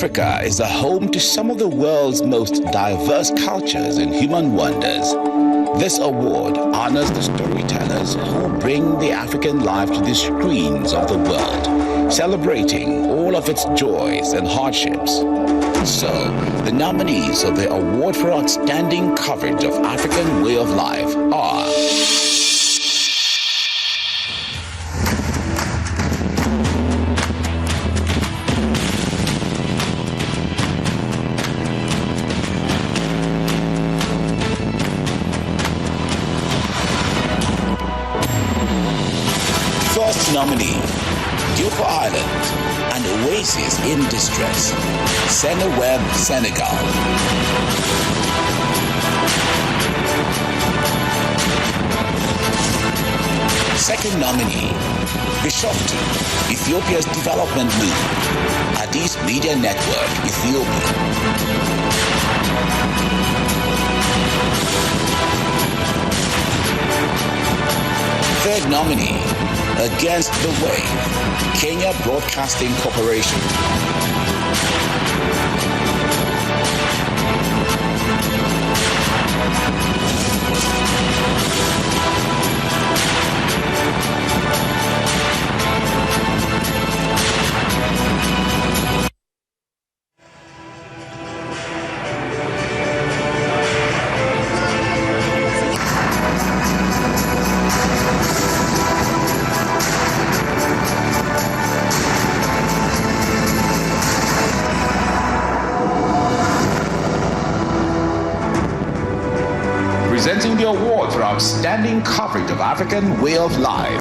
Africa is the home to some of the world's most diverse cultures and human wonders. This award honors the storytellers who bring the African life to the screens of the world, celebrating all of its joys and hardships. So, the nominees of the Award for Outstanding Coverage of African Way of Life are First nominee, Duper Island, an oasis in distress, Seneweb, Senegal. Second nominee, Bishoftu, Ethiopia's development move, Addis Media Network, Ethiopia. Third nominee, Against the Wave, Kenya Broadcasting Corporation. Presenting the award for outstanding coverage of African way of life,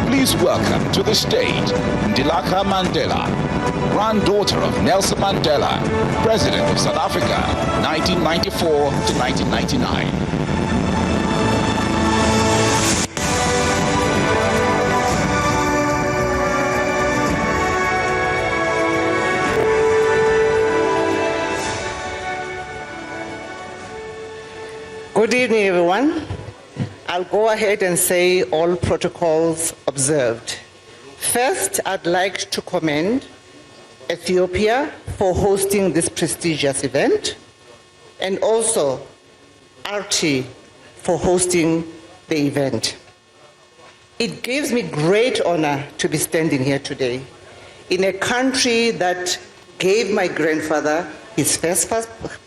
please welcome to the stage Ndilaka Mandela, granddaughter of Nelson Mandela, President of South Africa, 1994 to 1999. Good evening, everyone. I'll go ahead and say all protocols observed. First, I'd like to commend Ethiopia for hosting this prestigious event, and also RT for hosting the event. It gives me great honor to be standing here today in a country that gave my grandfather his first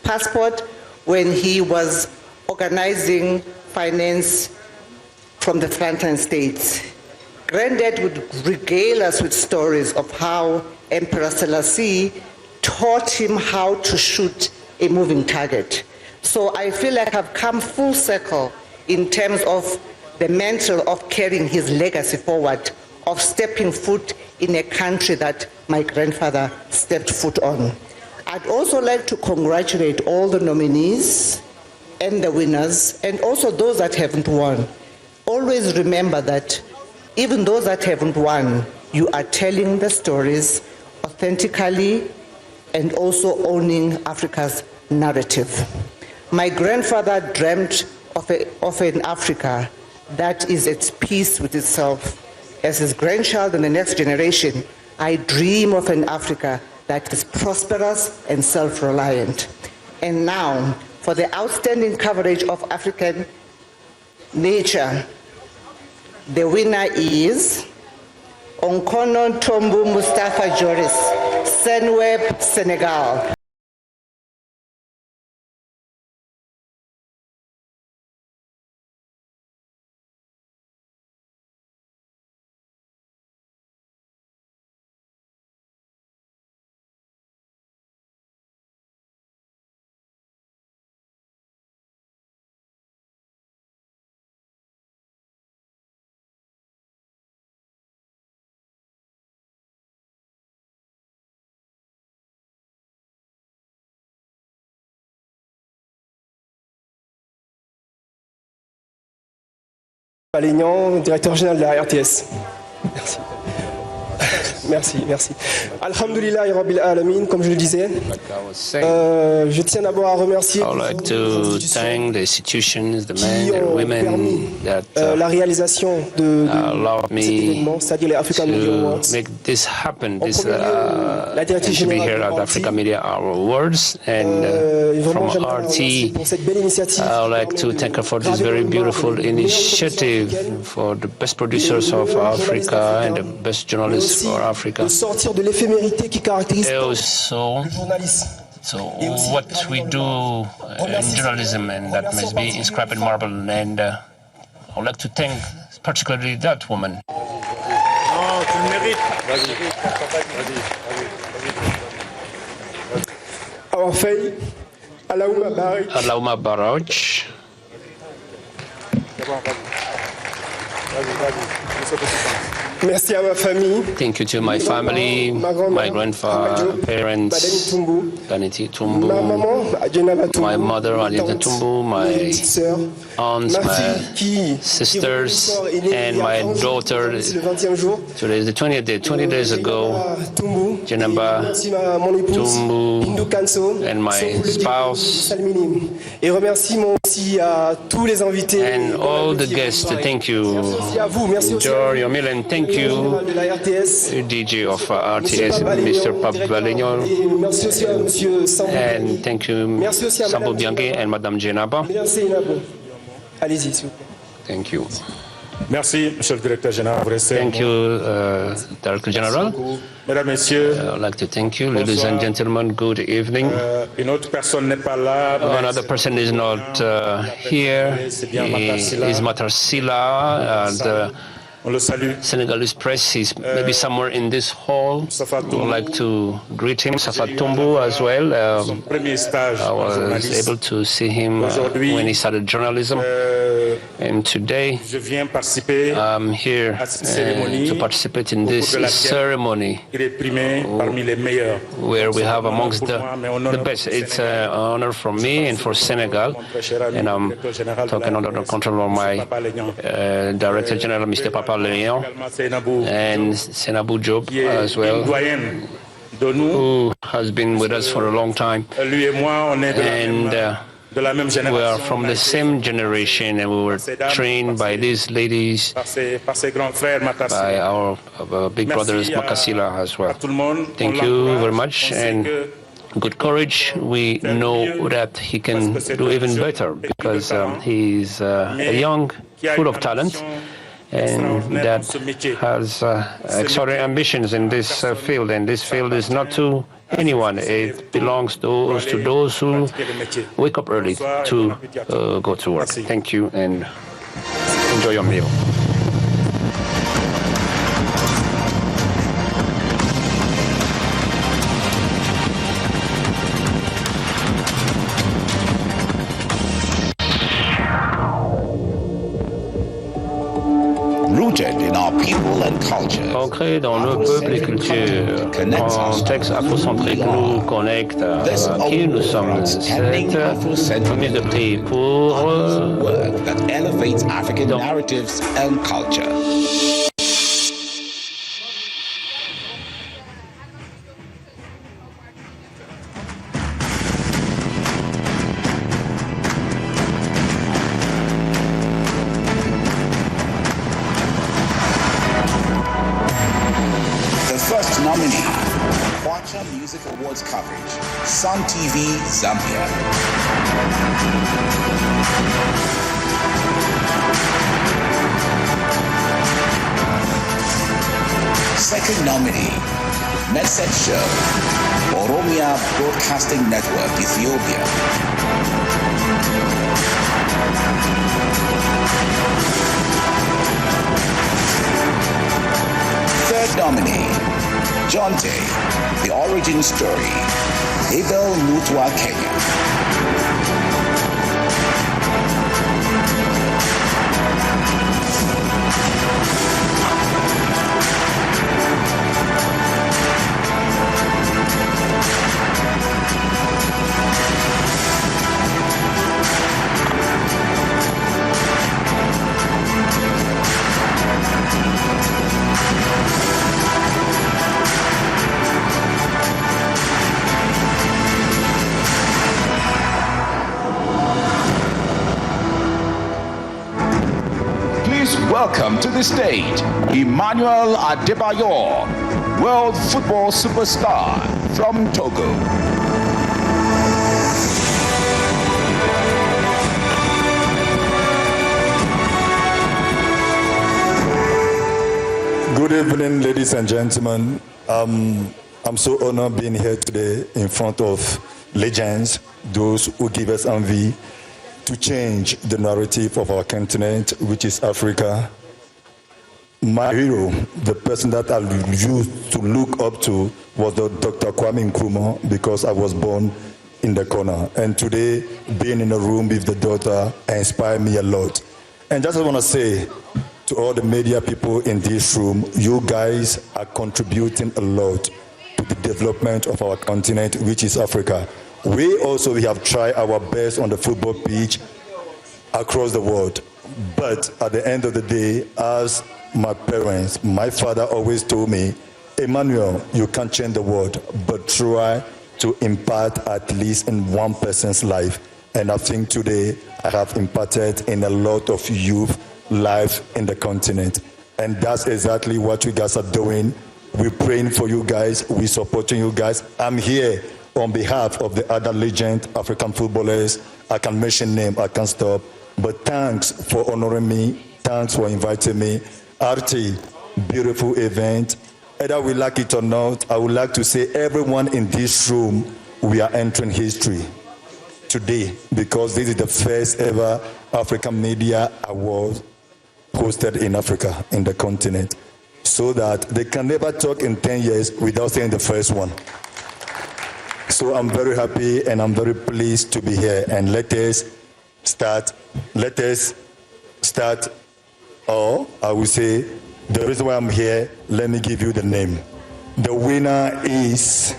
passport when he was organizing finance from the frontline states. Granddad would regale us with stories of how Emperor Selassie taught him how to shoot a moving target. So I feel like I've come full circle in terms of the mantle of carrying his legacy forward, of stepping foot in a country that my grandfather stepped foot on. I'd also like to congratulate all the nominees and the winners, and also those that haven't won. Always remember that even those that haven't won, you are telling the stories authentically and also owning Africa's narrative. My grandfather dreamt of an Africa that is at peace with itself. As his grandchild and the next generation, I dream of an Africa that is prosperous and self-reliant. And now, for the outstanding coverage of African nature, the winner is Onkono Tombu Mustafa Joris, Seneweb, Senegal. Alignan, directeur général de la RTS. Merci. Merci, merci. Alhamdulillah Rabbil Alamin, comme je le disais. Je tiens d'abord à remercier I would like to thank the institutions, the men, the women that la réalisation de allowed cet événement, me c'est-à-dire les Africa Media to Awards. make this happen, En this, premier lieu, la and directrice to be générale here du at parti. Africa Media Awards. And Vraiment, from j'aimerais la remercier RT, pour cette belle initiative. I would like to thank her for this very beautiful initiative for the best producers of Africa and the best journalists for Africa. De sortir de l'éphémérité qui caractérise And le also, journalisme. so what we do in journalism, and that must be inscribed in marble. And I would like to thank particularly that woman. Non, tu le mérites. Avoir fait Alaouma Baraj. Merci à ma famille. Thank you to my family, my grandfather, parents, Daniti Tumbu, Ma maman, my mother, Adita Tumbu, my aunts, my sisters, and my daughter. Today is the 20th day, 20 days ago, Jenaba Tumbu, and my spouse, et remerciement aussi à tous les invités. and all the guests. Thank you, George Yomilan. Thank you, de la RTS. DJ of RTS, Mr. Pape Valignon. Merci aussi à monsieur Sambo. And thank you, Sambo Bianchi and Madame Jenaba. Merci Nabo. Allez-y, s'il vous plaît. Thank you. Merci, Monsieur le Directeur Général. Thank you, Director General. Mesdames, Messieurs, I'd like to thank you, ladies and gentlemen. Good evening. une autre personne n'est pas là. Another person is not here. He is Matarsila. On le salue. Senegalese press is maybe somewhere in this hall. I would like to greet him, Safat Tumbu as well. Son premier stage I en was journaliste. able to see him when he started journalism. And today, Je viens participer I'm here à cette cérémonie to participate in au cours this de laquelle ceremony il est primé parmi les meilleurs. where we have amongst Pour moi, mais au nom the de best. It's Sénégal. an honor for me and for Senegal. And I'm talking under the control of my Director General, Mr. Papa Leon, Également Seynabou and Senabou Job qui est as well, une doyenne de nous. who has been with us for a long time. Lui et moi, on est And de la même we are génération. from the same generation, and we were trained by these ladies, Par ses grands frères, by Matassi. our big brothers, Makasila, as well. Tout le monde. Thank on you l'encourage. very much, On sait and que good courage. We know that he can do even better because he's young, full of talent, and that has extraordinary ambitions in this field. And this field is not to anyone. It belongs to those who wake up early to go to work. Thank you, and enjoy your meal. Rooted in our people and culture. Ancré dans le peuple et culture, contexte afrocentrique nous connecte à qui nous sommes. Cette remise de prix pour Work that elevates African narratives and culture. The first nominee, Kwacha Music Awards coverage, Sun TV, Zambia. Second nominee, Medset Show, Oromia Broadcasting Network, Ethiopia. Third nominee, Jonte, The Origin Story, Abel Mutwa, Kenya. welcome to the stage Emmanuel Adebayor, world football superstar from Togo. Good evening, ladies and gentlemen. I'm so honored being here today in front of legends, those who give us envy to change the narrative of our continent, which is Africa. My hero, the person that I used to look up to, was Dr. Kwame Nkrumah, because I was born in the corner. And today, being in a room with the daughter inspired me a lot. And just I want to say to all the media people in this room, you guys are contributing a lot to the development of our continent, which is Africa. We have tried our best on the football pitch across the world. But at the end of the day, as my parents, my father always told me, Emmanuel, you can't change the world, but try to impact at least in one person's life. And I think today I have impacted in a lot of youth lives in the continent. And that's exactly what you guys are doing. We're praying for you guys. We're supporting you guys. I'm here on behalf of the other legend African footballers. I can mention name, I can't stop. But thanks for honoring me. Thanks for inviting me. RT, beautiful event. Either we like it or not, I would like to say everyone in this room, we are entering history today, because this is the first ever African Media Awards hosted in Africa, in the continent, so that they can never talk in 10 years without saying the first one. So I'm very happy and I'm very pleased to be here. And let us start, or I will say, the reason why I'm here, let me give you the name. The winner is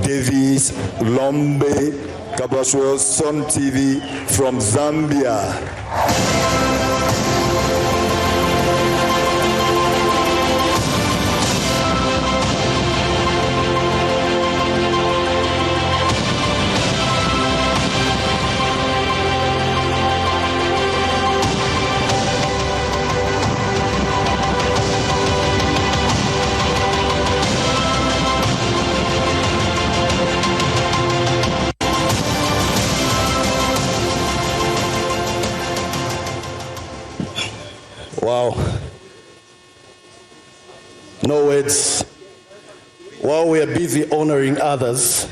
Davis Lombe Kabashwell Sun TV from Zambia. Wow. No words. While we are busy honoring others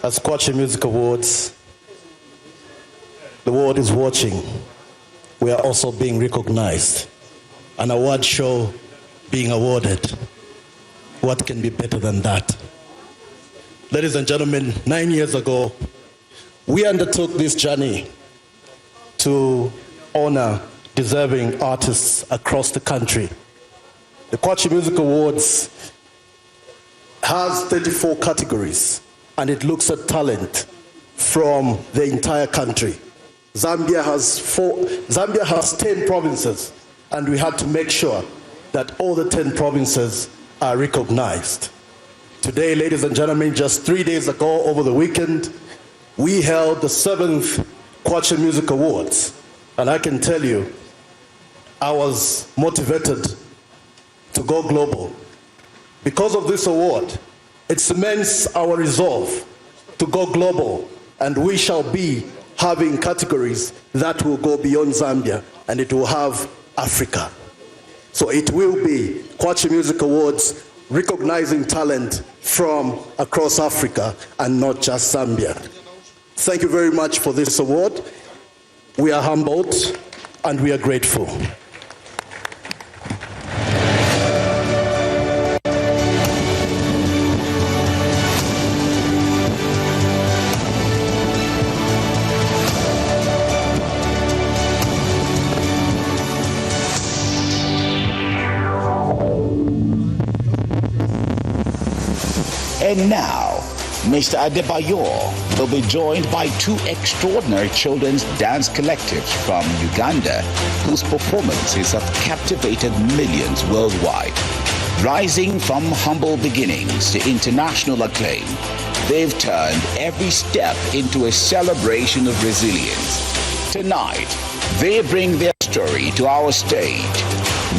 as Kwacha Music Awards, the world is watching. We are also being recognized. An award show being awarded. What can be better than that? Ladies and gentlemen, 9 years ago, we undertook this journey to honor deserving artists across the country. The Kwacha Music Awards has 34 categories, and it looks at talent from the entire country. Zambia has 10 provinces, and we had to make sure that all the 10 provinces are recognized. Today, ladies and gentlemen, just 3 days ago, over the weekend, we held the 7th Kwacha Music Awards, and I can tell you, I was motivated to go global. Because of this award, it cements our resolve to go global, and we shall be having categories that will go beyond Zambia, and it will have Africa. So it will be Kwacha Music Awards recognizing talent from across Africa and not just Zambia. Thank you very much for this award. We are humbled and we are grateful. And now, Mr. Adebayor will be joined by two extraordinary children's dance collectives from Uganda, whose performances have captivated millions worldwide. Rising from humble beginnings to international acclaim, they've turned every step into a celebration of resilience. Tonight, they bring their story to our stage.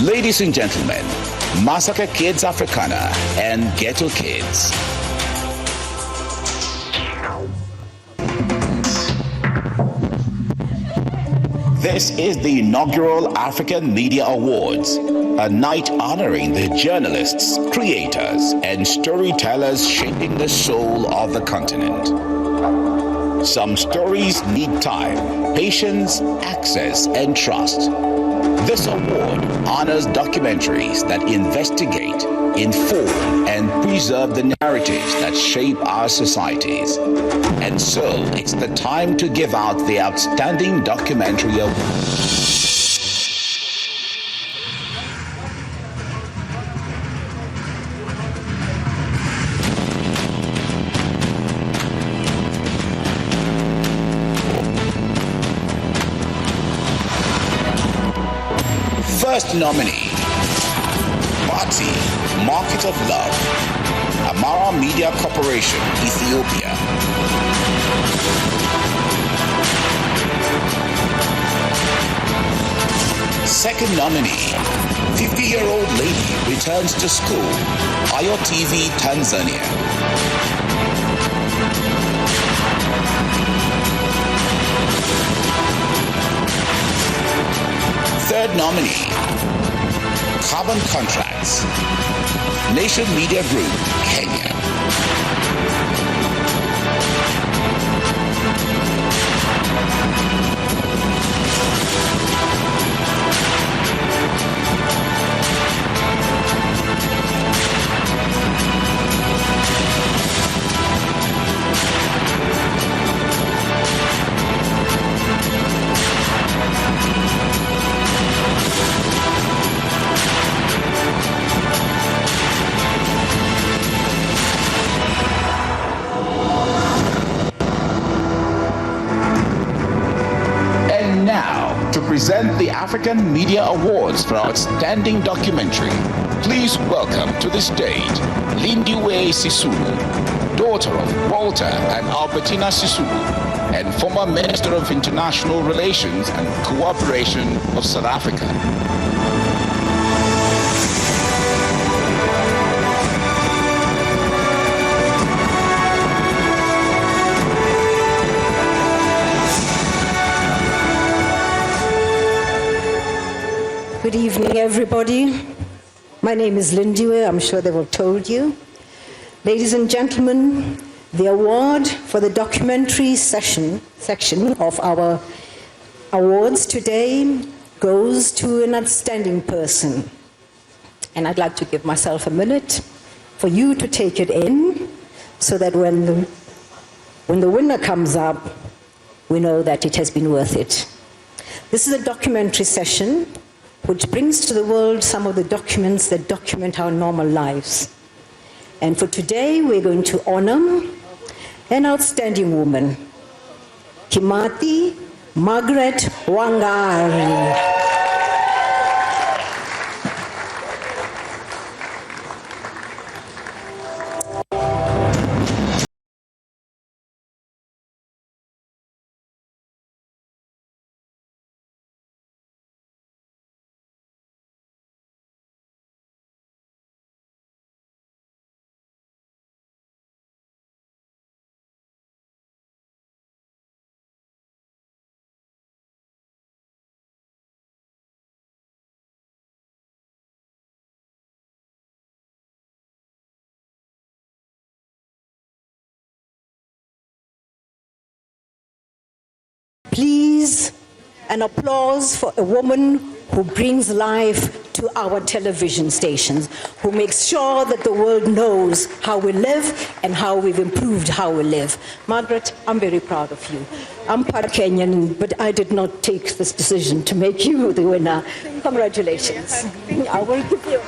Ladies and gentlemen, Massacre Kids Africana and Ghetto Kids. This is the inaugural African Media Awards, a night honoring the journalists, creators, and storytellers shaping the soul of the continent. Some stories need time, patience, access, and trust. This award honors documentaries that investigate, inform, and preserve the narratives that shape our societies. And so, it's the time to give out the Outstanding Documentary Award. First nominee, Party, Market of Love, Amara Media Corporation, Ethiopia. Second nominee, 50-year-old lady returns to school, Ayo TV, Tanzania. Third nominee, Carbon Contracts, Nation Media Group, Kenya. Present the African Media Awards for Outstanding Documentary. Please welcome to the stage Lindiwe Sisulu, daughter of Walter and Albertina Sisulu, and former Minister of International Relations and Cooperation of South Africa. Good evening, everybody. My name is Lindiwe. I'm sure they will have told you. Ladies and gentlemen, the award for the documentary section of our awards today goes to an outstanding person. And I'd like to give myself a minute for you to take it in so that when the winner comes up, we know that it has been worth it. This is a documentary session which brings to the world some of the documents that document our normal lives. And for today, we're going to honor an outstanding woman, Kimati Margaret Wangari. Please, an applause for a woman who brings life to our television stations, who makes sure that the world knows how we live and how we've improved how we live. Margaret, I'm very proud of you. I'm part Kenyan, but I did not take this decision to make you the winner. Congratulations. I will give you.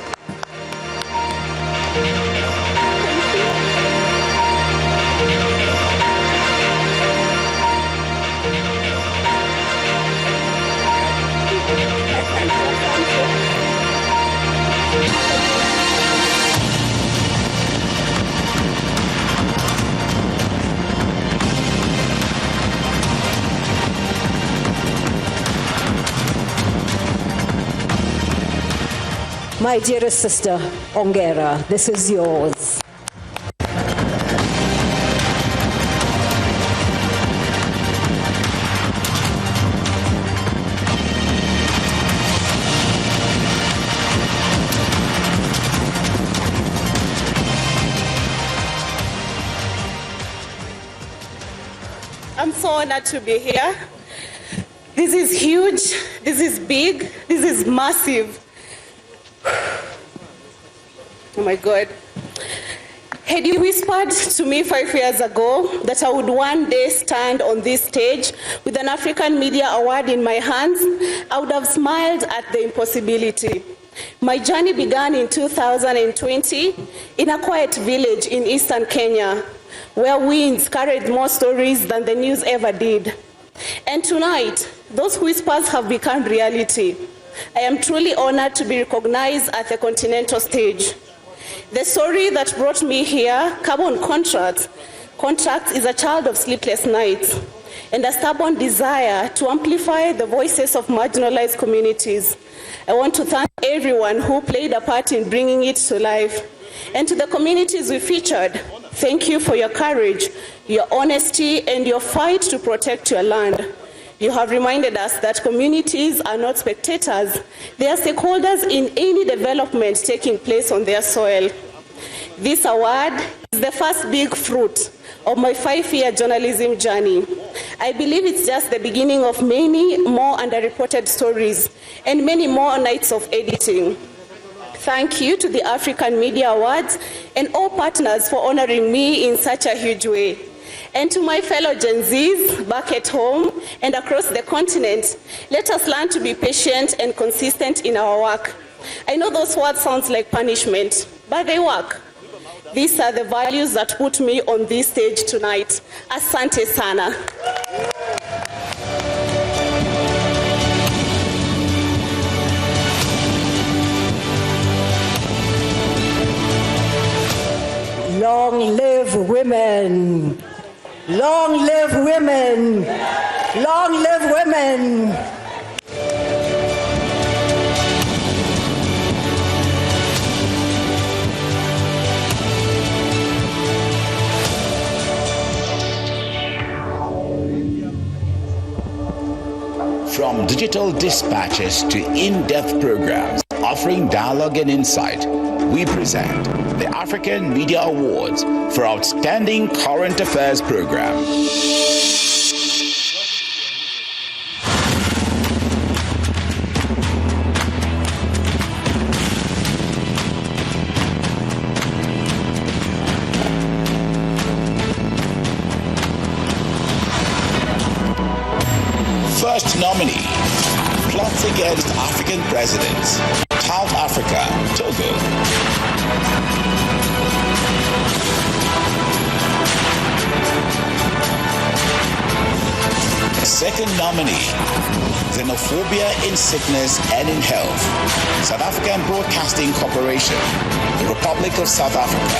My dearest sister, Ongera, this is yours. I'm so honored to be here. This is huge, this is big, this is massive. Oh my God. Had you whispered to me 5 years ago that I would one day stand on this stage with an African Media Award in my hands, I would have smiled at the impossibility. My journey began in 2020 in a quiet village in eastern Kenya, where winds carried more stories than the news ever did. And tonight, those whispers have become reality. I am truly honored to be recognized at the continental stage. The story that brought me here, Carbon Contracts, is a child of sleepless nights and a stubborn desire to amplify the voices of marginalized communities. I want to thank everyone who played a part in bringing it to life. And to the communities we featured, thank you for your courage, your honesty, and your fight to protect your land. You have reminded us that communities are not spectators. They are stakeholders in any development taking place on their soil. This award is the first big fruit of my 5-year journalism journey. I believe it's just the beginning of many more underreported stories and many more nights of editing. Thank you to the African Media Awards and all partners for honoring me in such a huge way. And to my fellow Gen Zs back at home and across the continent, let us learn to be patient and consistent in our work. I know those words sound like punishment, but they work. These are the values that put me on this stage tonight. Asante sana. Long live women! Long live women! Long live women! From digital dispatches to in-depth programs offering dialogue and insight, we present the African Media Awards for Outstanding Current Affairs Program. First nominee, plots against African presidents, South Africa, Togo. Second nominee, xenophobia in sickness and in health, South African Broadcasting Corporation, the Republic of South Africa.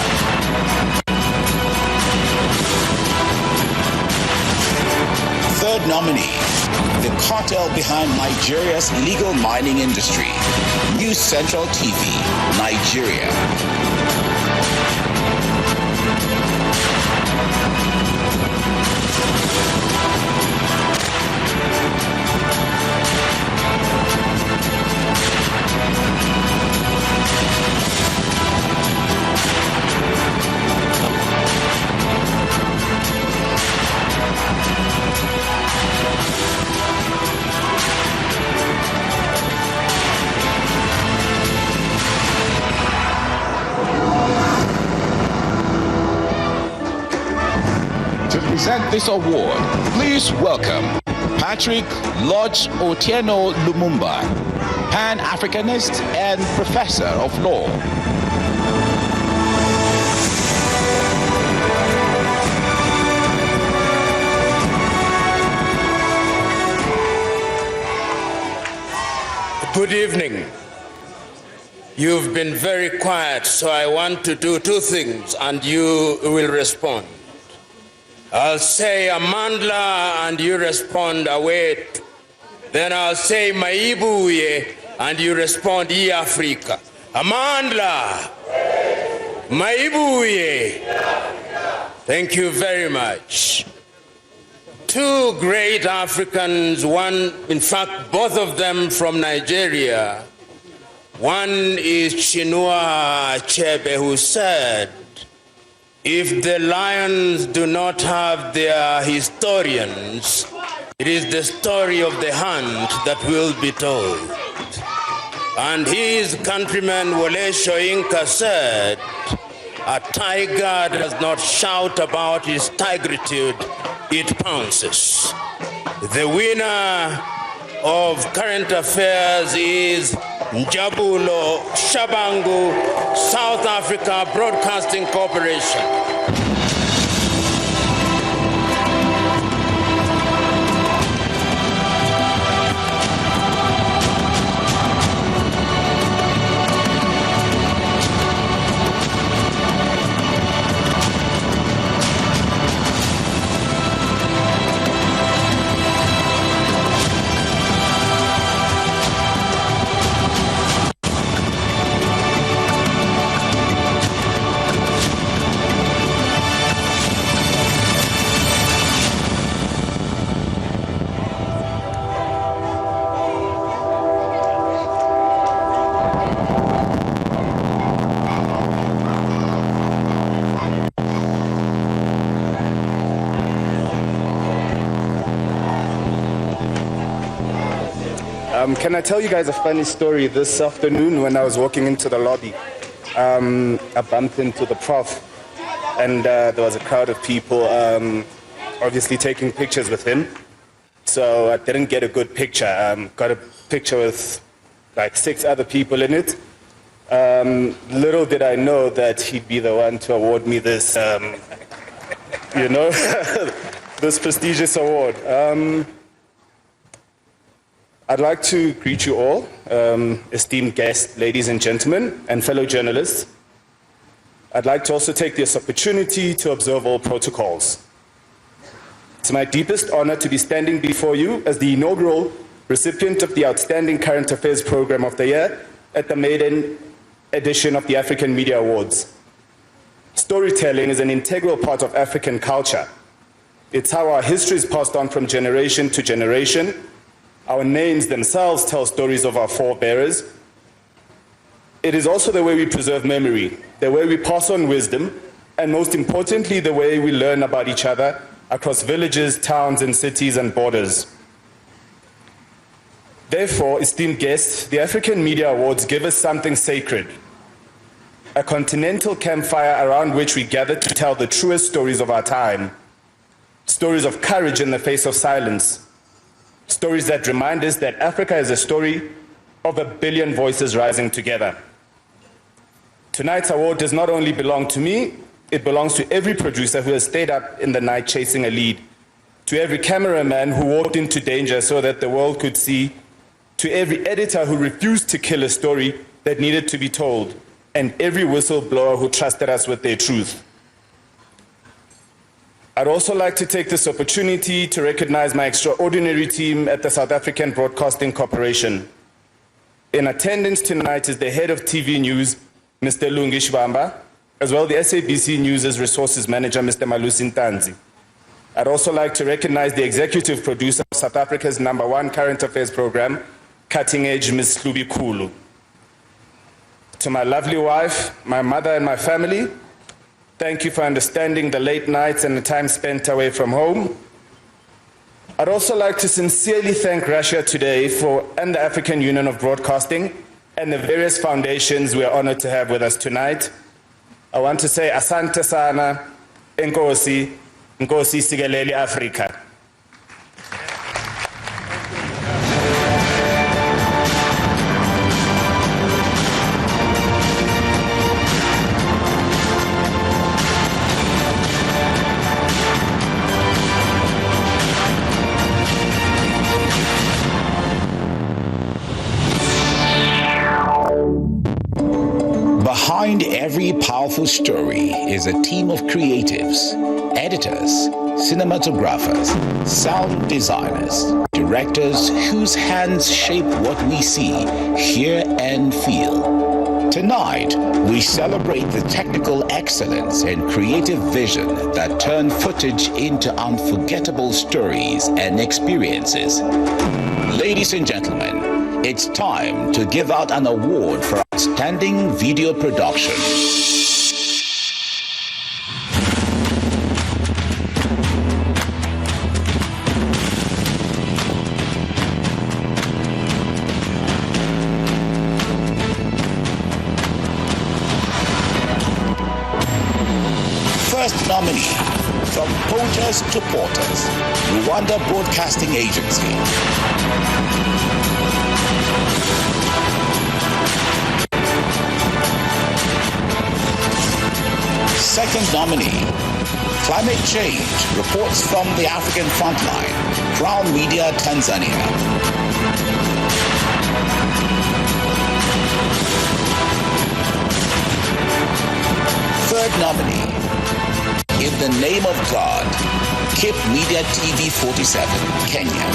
Third nominee, the cartel behind Nigeria's illegal mining industry, News Central TV, Nigeria. To present this award, please welcome Patrick Lodge Otieno Lumumba, Pan-Africanist and Professor of Law. Good evening. You've been very quiet, so I want to do two things and you will respond. I'll say Amandla and you respond Awet. Then I'll say Maibuye and you respond Ye Africa. Amandla. Maibuye. Thank you very much. Two great Africans, one, in fact, both of them from Nigeria. One is Chinua Achebe, who said, if the lions do not have their historians, it is the story of the hunt that will be told. And his countryman Wole Soyinka said, a tiger does not shout about its tigritude, it pounces. The winner of current affairs is Njabulo Shabangu, South Africa Broadcasting Corporation. Can I tell you guys a funny story? This afternoon when I was walking into the lobby, I bumped into the prof, and there was a crowd of people obviously taking pictures with him. So I didn't get a good picture. Got a picture with like 6 other people in it. Little did I know that he'd be the one to award me this, this prestigious award. I'd like to greet you all, esteemed guests, ladies and gentlemen, and fellow journalists. I'd like to also take this opportunity to observe all protocols. It's my deepest honor to be standing before you as the inaugural recipient of the Outstanding Current Affairs Program of the Year at the maiden edition of the African Media Awards. Storytelling is an integral part of African culture. It's how our history is passed on from generation to generation. Our names themselves tell stories of our forebearers. It is also the way we preserve memory, the way we pass on wisdom, and most importantly, the way we learn about each other across villages, towns, and cities and borders. Therefore, esteemed guests, the African Media Awards give us something sacred, a continental campfire around which we gather to tell the truest stories of our time, stories of courage in the face of silence, stories that remind us that Africa is a story of 1 billion voices rising together. Tonight's award does not only belong to me, it belongs to every producer who has stayed up in the night chasing a lead, to every cameraman who walked into danger so that the world could see, to every editor who refused to kill a story that needed to be told, and every whistleblower who trusted us with their truth. I'd also like to take this opportunity to recognize my extraordinary team at the South African Broadcasting Corporation. In attendance tonight is the head of TV News, Mr. Lungi Shibamba, as well the SABC News' resources manager, Mr. Malusi Ntanzi. I'd also like to recognize the executive producer of South Africa's #1 current affairs program, Cutting Edge, Ms. Hlubi Khulu. To my lovely wife, my mother, and my family, thank you for understanding the late nights and the time spent away from home. I'd also like to sincerely thank Russia Today and the African Union of Broadcasting and the various foundations we are honored to have with us tonight. I want to say asante sana, enkosi, nkosi sikeleli Afrika. Behind every powerful story is a team of creatives, editors, cinematographers, sound designers, directors whose hands shape what we see, hear, and feel. Tonight, we celebrate the technical excellence and creative vision that turn footage into unforgettable stories and experiences. Ladies and gentlemen, it's time to give out an award for outstanding video production. First nominee, from poachers to porters, Rwanda Broadcasting Agency. Second nominee, climate change, reports from the African frontline, Crown Media, Tanzania. Third nominee, In the Name of God, KIP Media TV 47, Kenya.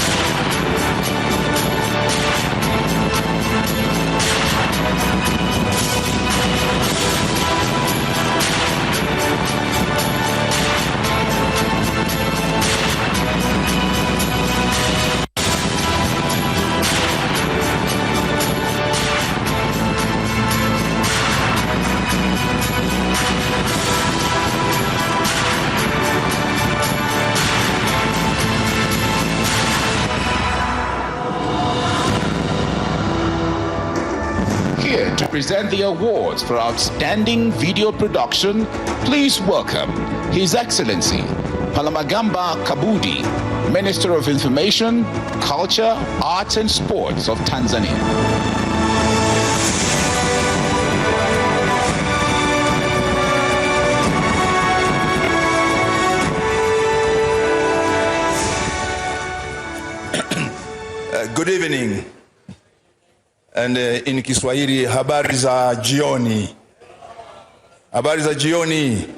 To present the awards for outstanding video production, please welcome His Excellency Palamagamba Kabudi, Minister of Information, Culture, Arts and Sports of Tanzania. Good evening. And in Kiswahili, habari za jioni. Habari za jioni.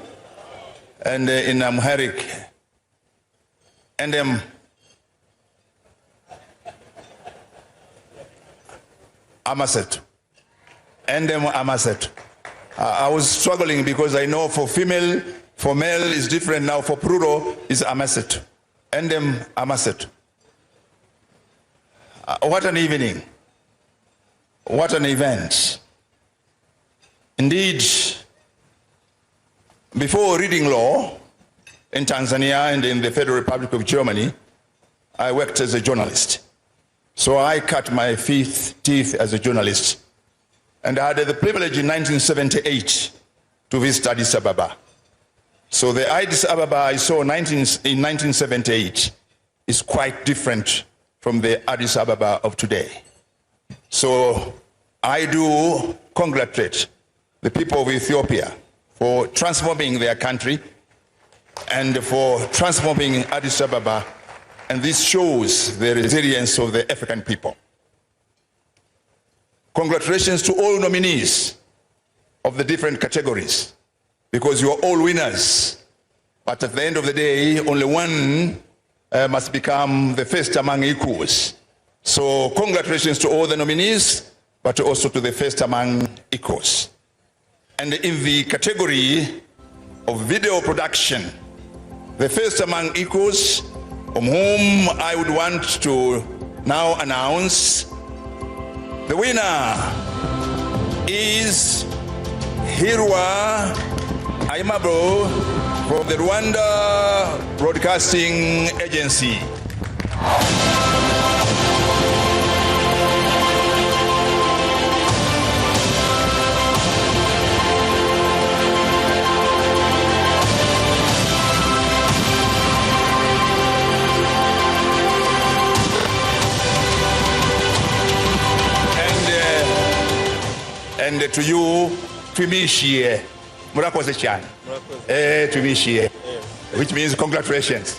And in Amharic, endem amaset. Endem amaset. I was struggling because I know for female, for male is different now, for plural is amaset. Endem amaset. What an evening. What an event. Indeed, before reading law in Tanzania and in the Federal Republic of Germany, I worked as a journalist. So I cut my teeth as a journalist. And I had the privilege in 1978 to visit Addis Ababa. So the Addis Ababa I saw in 1978 is quite different from the Addis Ababa of today. So I do congratulate the people of Ethiopia for transforming their country and for transforming Addis Ababa, and this shows the resilience of the African people. Congratulations to all nominees of the different categories, because you are all winners. But at the end of the day, only one must become the first among equals. So congratulations to all the nominees, but also to the first among equals. And in the category of video production, the first among equals, from whom I would want to now announce, the winner is Hirwa Aimabo from the Rwanda Broadcasting Agency. And to you, Twimishie, Murakoze Chan, Twimishie, which means congratulations.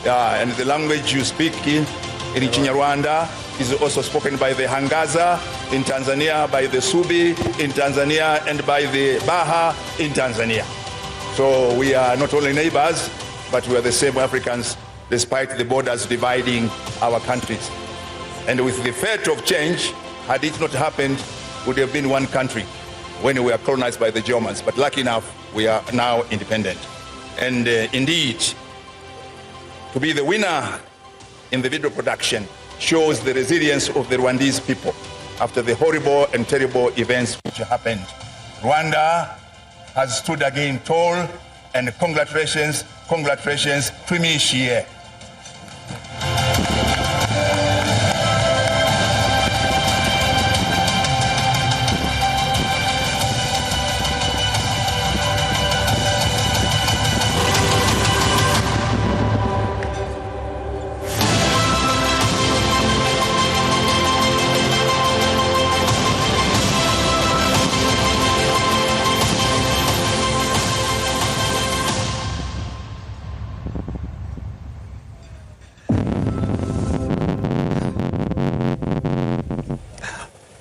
And the language you speak in Kinyarwanda is also spoken by the Hangaza in Tanzania, by the Subi in Tanzania, and by the Baha in Tanzania. So we are not only neighbors, but we are the same Africans, despite the borders dividing our countries. And with the fate of change, had it not happened, would have been one country. when we were colonized by the Germans. But lucky enough, we are now independent. And indeed, to be the winner in the video production shows the resilience of the Rwandese people after the horrible and terrible events which happened. Rwanda has stood again tall, and congratulations, congratulations, Twimishie.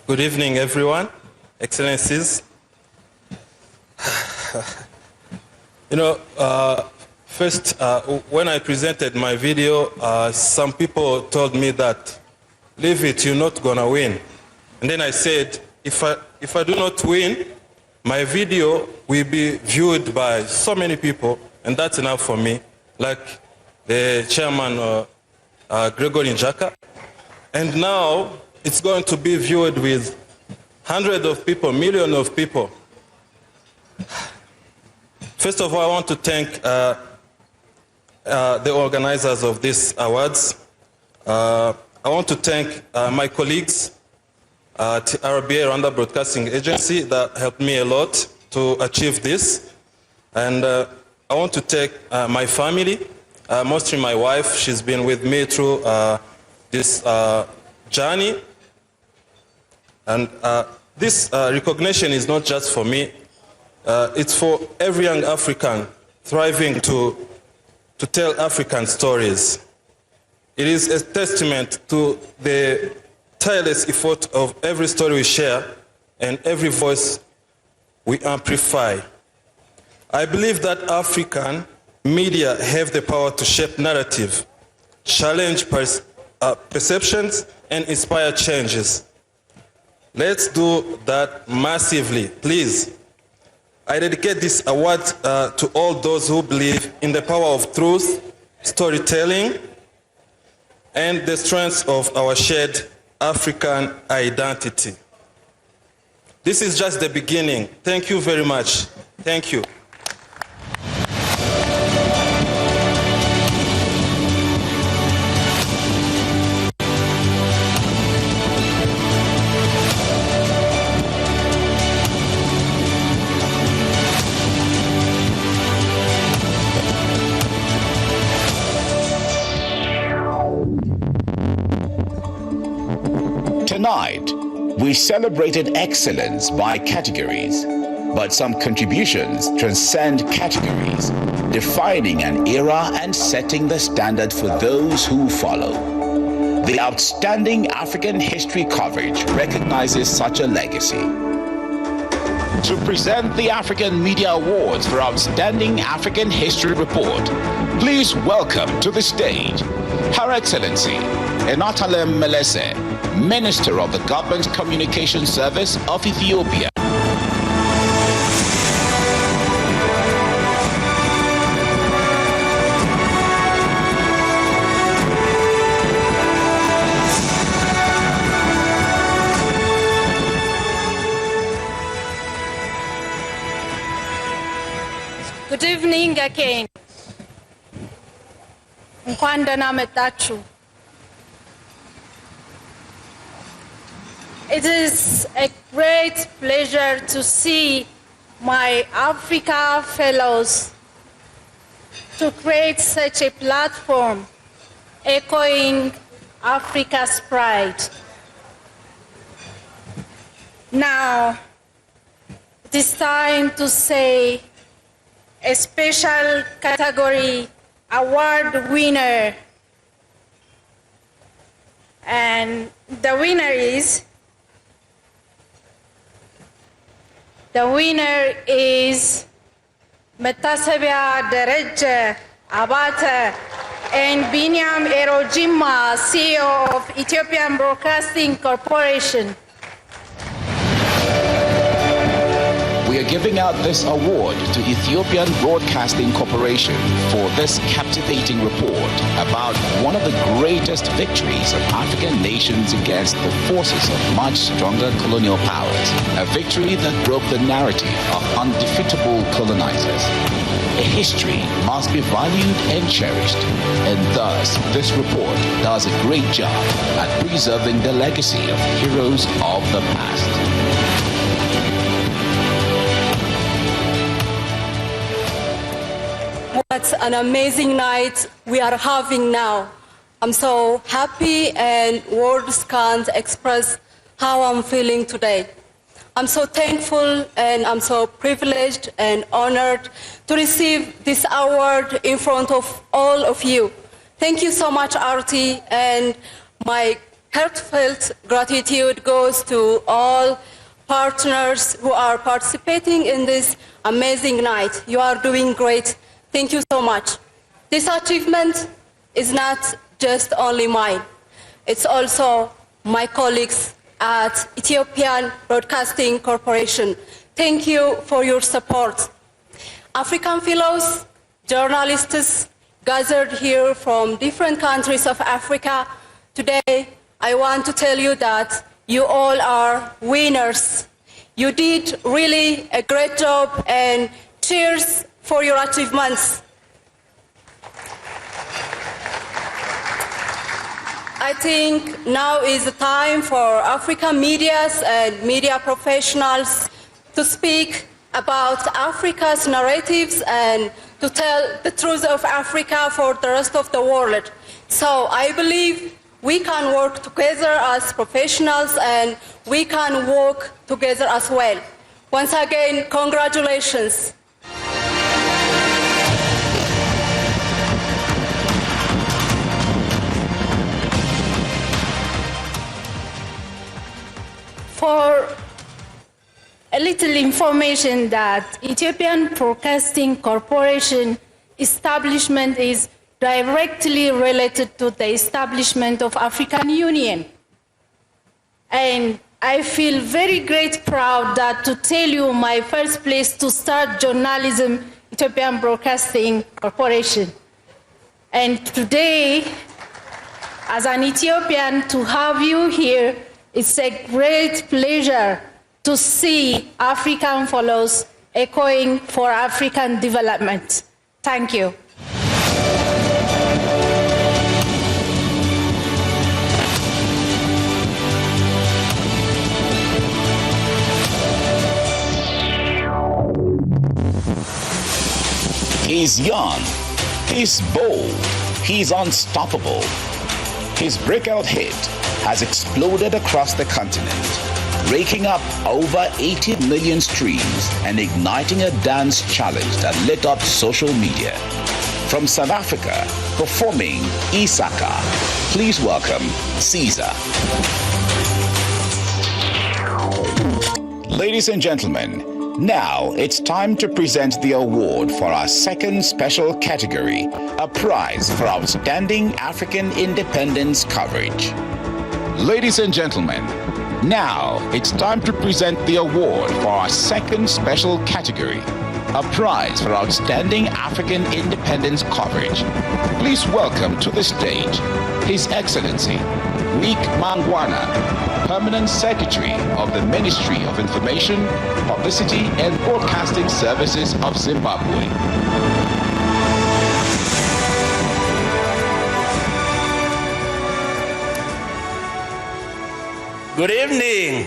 Good evening, everyone, Excellencies. First, when I presented my video, some people told me that, leave it, you're not gonna win. And then I said, if I do not win, my video will be viewed by so many people, and that's enough for me, like the chairman, Gregory Njaka. And now, it's going to be viewed with hundreds of people, millions of people. First of all, I want to thank the organizers of these awards. I want to thank my colleagues at RBA, Rwanda Broadcasting Agency, that helped me a lot to achieve this. And I want to thank my family, mostly my wife. She's been with me through this journey. And this recognition is not just for me, it's for every young African thriving to tell African stories. It is a testament to the tireless effort of every story we share and every voice we amplify. I believe that African media have the power to shape narrative, challenge perceptions, and inspire changes. Let's do that massively, please. I dedicate this award to all those who believe in the power of truth, storytelling, and the strength of our shared African identity. This is just the beginning. Thank you very much. Thank you. Tonight, we celebrated excellence by categories, but some contributions transcend categories, defining an era and setting the standard for those who follow. The outstanding African history coverage recognizes such a legacy. To present the African Media Awards for Outstanding African History Report, please welcome to the stage Her Excellency Enatalem Melese, Minister of the Government Communication Service of Ethiopia. Good evening again. Nkwandana metachu. It is a great pleasure to see my Africa fellows to create such a platform echoing Africa's pride. Now, it is time to say a special category award winner. And the winner is Metasebia Dereje Abata and Binyam Erojima, CEO of Ethiopian Broadcasting Corporation. giving out this award to Ethiopian Broadcasting Corporation for this captivating report about one of the greatest victories of African nations against the forces of much stronger colonial powers, a victory that broke the narrative of undefeatable colonizers. A history must be valued and cherished, and thus this report does a great job at preserving the legacy of heroes of the past. What an amazing night we are having now. I'm so happy and words can't express how I'm feeling today. I'm so thankful and I'm so privileged and honored to receive this award in front of all of you. Thank you so much, Artie, and my heartfelt gratitude goes to all partners who are participating in this amazing night. You are doing great. Thank you so much. This achievement is not just only mine. It's also my colleagues at Ethiopian Broadcasting Corporation. Thank you for your support. African fellows, journalists gathered here from different countries of Africa, today I want to tell you that you all are winners. You did really a great job, and cheers for your achievements. I think now is the time for African medias and media professionals to speak about Africa's narratives and to tell the truth of Africa for the rest of the world. So I believe we can work together as professionals and we can work together as well. Once again, congratulations. For a little information that Ethiopian Broadcasting Corporation establishment is directly related to the establishment of African Union. And I feel very great proud that to tell you my first place to start journalism, Ethiopian Broadcasting Corporation. And today, as an Ethiopian, to have you here, it's a great pleasure to see African fellows echoing for African development. Thank you. He's young, he's bold, he's unstoppable. His breakout hit has exploded across the continent, raking up over 80 million streams and igniting a dance challenge that lit up social media. From South Africa, performing Isaka, please welcome Caesar. Ladies and gentlemen, now it's time to present the award for our second special category, a prize for outstanding African independence coverage. Ladies and gentlemen, now it's time to present the award for our second special category, a prize for outstanding African independence coverage. Please welcome to the stage His Excellency Week Mangwana, Permanent Secretary of the Ministry of Information, Publicity and Broadcasting Services of Zimbabwe. Good evening.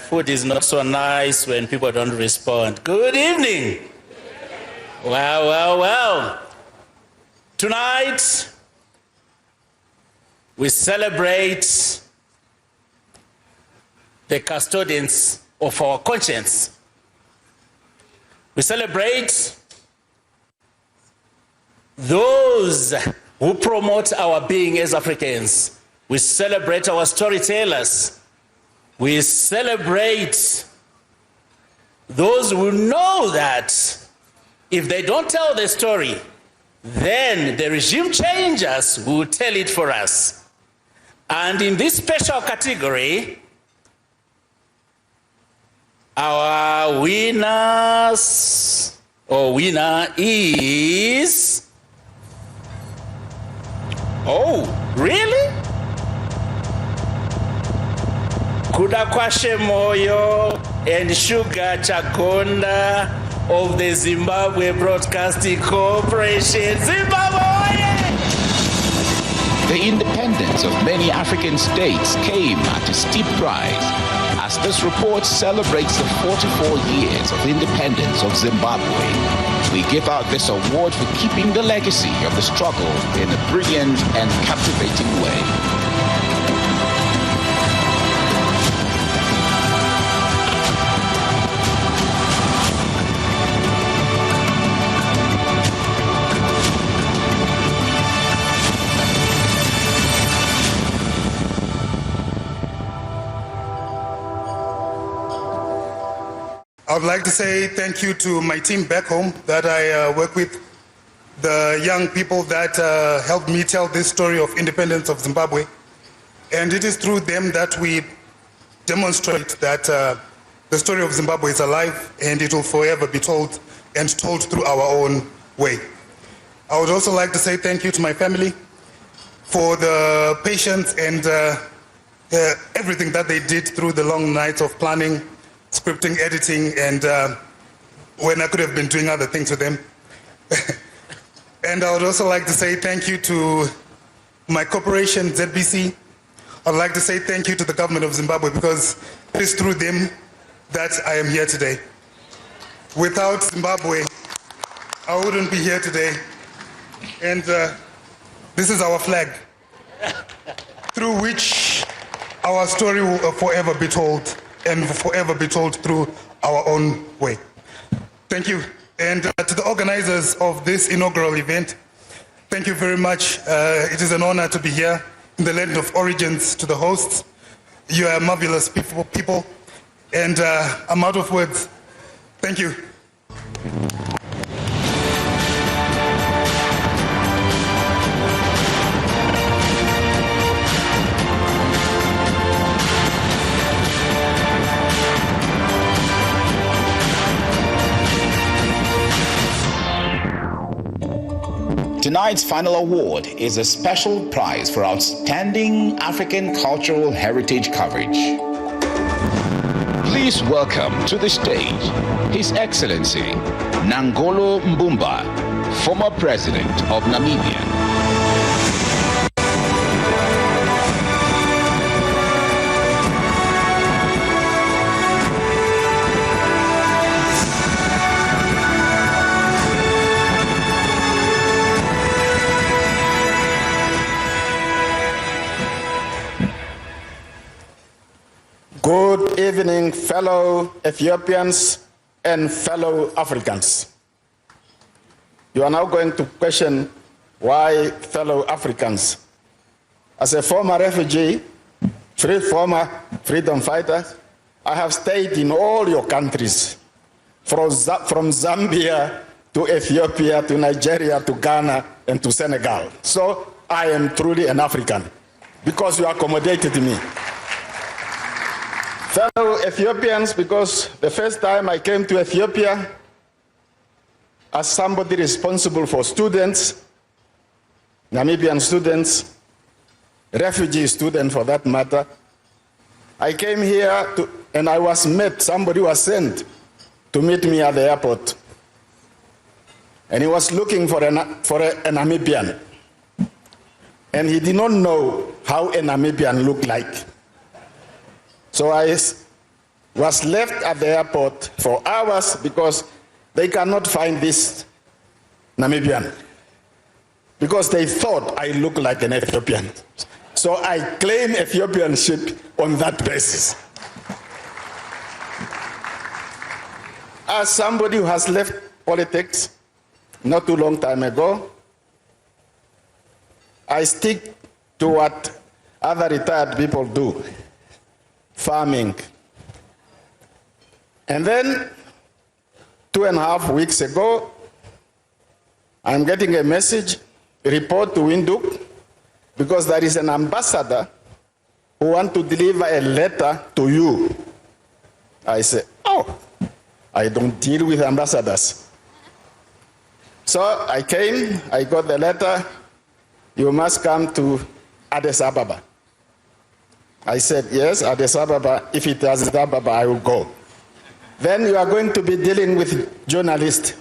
Food is not so nice when people don't respond. Good evening. Well. Tonight, we celebrate the custodians of our conscience. We celebrate those who promote our being as Africans. We celebrate our storytellers. We celebrate those who know that if they don't tell the story, then the regime changers will tell it for us. And in this special category, Our winners or winner is... Oh, really? Kudakwashe Moyo and Sugar Chakonda of the Zimbabwe Broadcasting Corporation. Zimbabwe! The independence of many African states came at a steep price, as this report celebrates the 44 years of independence of Zimbabwe. We give out this award for keeping the legacy of the struggle in a brilliant and captivating way. I would like to say thank you to my team back home that I work with, the young people that helped me tell this story of independence of Zimbabwe. And it is through them that we demonstrate that the story of Zimbabwe is alive and it will forever be told and told through our own way. I would also like to say thank you to my family for the patience and everything that they did through the long nights of planning, scripting, editing, and when I could have been doing other things with them. And I would also like to say thank you to my corporation, ZBC. I'd like to say thank you to the government of Zimbabwe, because it is through them that I am here today. Without Zimbabwe, I wouldn't be here today. And this is our flag, through which our story will forever be told, and forever be told through our own way. Thank you. And to the organizers of this inaugural event, thank you very much. It is an honor to be here in the land of origins. To the hosts, you are marvelous people, and I'm out of words. Thank you. Tonight's final award is a special prize for outstanding African cultural heritage coverage. Please welcome to the stage His Excellency Nangolo Mbumba, former President of Namibia. Good evening, fellow Ethiopians and fellow Africans. You are now going to question why fellow Africans. As a former refugee, former freedom fighter, I have stayed in all your countries, from Zambia to Ethiopia to Nigeria to Ghana and to Senegal. So I am truly an African, because you accommodated me. Fellow Ethiopians, because the first time I came to Ethiopia as somebody responsible for students, Namibian students, refugee students for that matter, I came here and I was met, somebody was sent to meet me at the airport. And he was looking for a Namibian. And he did not know how a Namibian looked like. So I was left at the airport for hours because they cannot find this Namibian, because they thought I looked like an Ethiopian. So I claim Ethiopianship on that basis. As somebody who has left politics not too long time ago, I stick to what other retired people do. Farming. And then 2.5 weeks ago, I'm getting a message, a report to Windhoek, because there is an ambassador who wants to deliver a letter to you. I say, oh, no, I don't deal with ambassadors. So I came, I got the letter, you must come to Addis Ababa. I said, yes, Addis Ababa, if it is Addis Ababa, I will go. Then you are going to be dealing with journalists.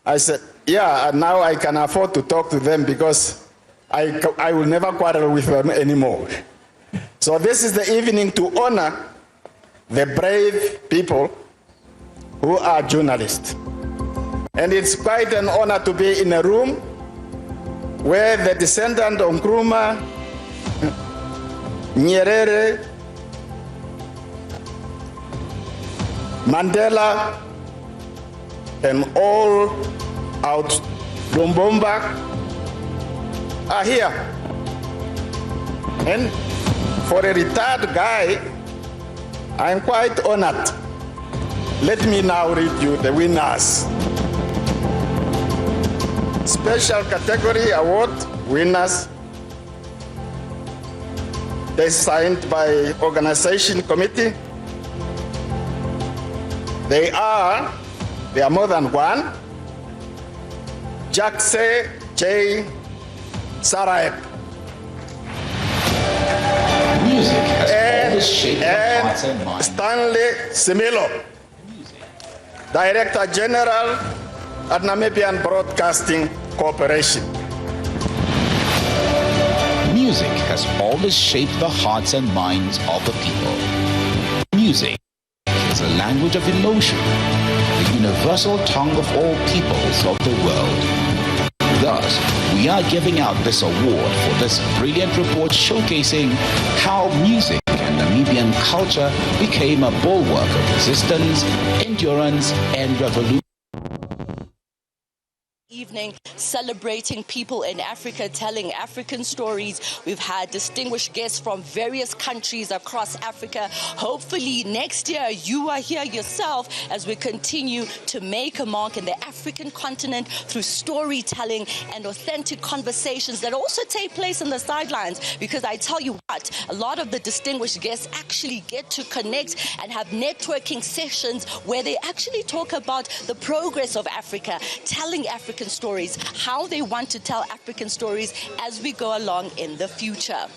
I said, yeah, and now I can afford to talk to them because I will never quarrel with them anymore. So this is the evening to honor the brave people who are journalists. And it's quite an honor to be in a room where the descendant of Nkrumah, Nyerere, Mandela, and all out Lumumba are here. And for a retired guy, I'm quite honored. Let me now read you the winners. Special category award winners. They signed by organization committee. They are more than one. Jackse J. Saraep. Music has always shaped the hearts and minds. Stanley Similo, Director General at Namibian Broadcasting Corporation. Music has always shaped the hearts and minds of the people. Music is a language of emotion, the universal tongue of all peoples of the world. Thus, we are giving out this award for this brilliant report showcasing how music and Namibian culture became a bulwark of resistance, endurance, and revolution. Evening celebrating people in Africa, telling African stories. We've had distinguished guests from various countries across Africa. Hopefully next year you are here yourself as we continue to make a mark in the African continent through storytelling and authentic conversations that also take place on the sidelines, because I tell you what, a lot of the distinguished guests actually get to connect and have networking sessions where they actually talk about the progress of Africa, telling African stories, how they want to tell African stories as we go along in the future.